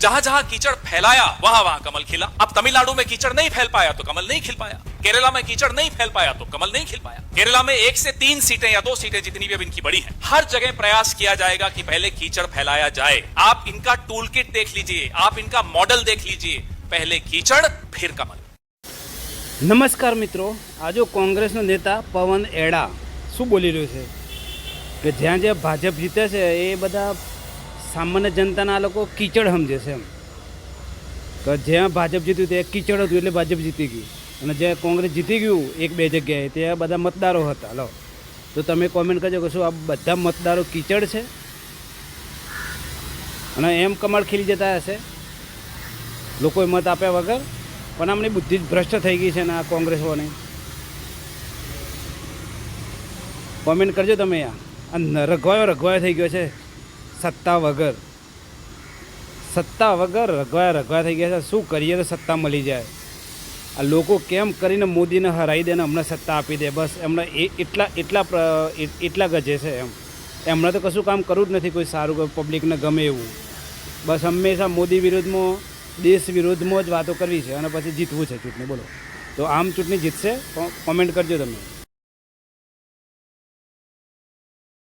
जहां जहां कीचड़ फैलाया वहां वहां कमल खिला। अब तमिलनाडु में कीचड़ नहीं फैल पाया तो कमल नहीं खिल पाया, केरला में कीचड़ नहीं फैल पाया तो कमल नहीं खिल पाया। केरला में 1 से 3 सीटें या 2 सीटें जितनी भी अब इनकी बड़ी है, हर जगह प्रयास किया जाएगा कि पहले कीचड़ फैलाया जाए। आप इनका टूल किट देख लीजिए, आप इनका मॉडल देख लीजिए, पहले कीचड़ फिर कमल। નમસ્કાર મિત્રો, આજે કોંગ્રેસનો નેતા પવન એડા શું બોલી રહ્યો છે કે જ્યાં જ્યાં ભાજપ જીતે છે એ બધા સામાન્ય જનતાના લોકો કીચડ સમજે છે એમ, કે જ્યાં ભાજપ જીત્યું તે કીચડ હતું એટલે ભાજપ જીતી ગયું, અને જ્યાં કોંગ્રેસ જીતી ગયું 1-2 જગ્યાએ ત્યાં બધા મતદારો હતા. હલો, તો તમે કોમેન્ટ કરજો કે શું આ બધા મતદારો કીચડ છે અને એમ કમળ ખીલી જતા હશે લોકોએ મત આપ્યા વગર. પણ આમની બુદ્ધિ જ ભ્રષ્ટ થઈ ગઈ છે ને આ કોંગ્રેસોને. કોમેન્ટ કરજો તમે. આ રઘવાયો થઈ ગયો છે સત્તા વગર રઘવાયા થઈ ગયા છે. શું કરીએ તો સત્તા મળી જાય. આ લોકો કેમ કરીને મોદીને હરાવી દે ને અમને સત્તા આપી દે, બસ એમને એટલા ગજે છે એમ. એમણે તો કશું કામ કરવું જ નથી કોઈ સારું, કોઈ પબ્લિકને ગમે એવું. બસ હંમેશા મોદી વિરુદ્ધમાં, દેશ વિરુદ્ધમાં જ વાતો કરવી છે અને પછી જીતવું છે ચૂંટણી. બોલો, તો આમ ચૂંટણી જીતશે? કોમેન્ટ કરજો તમે.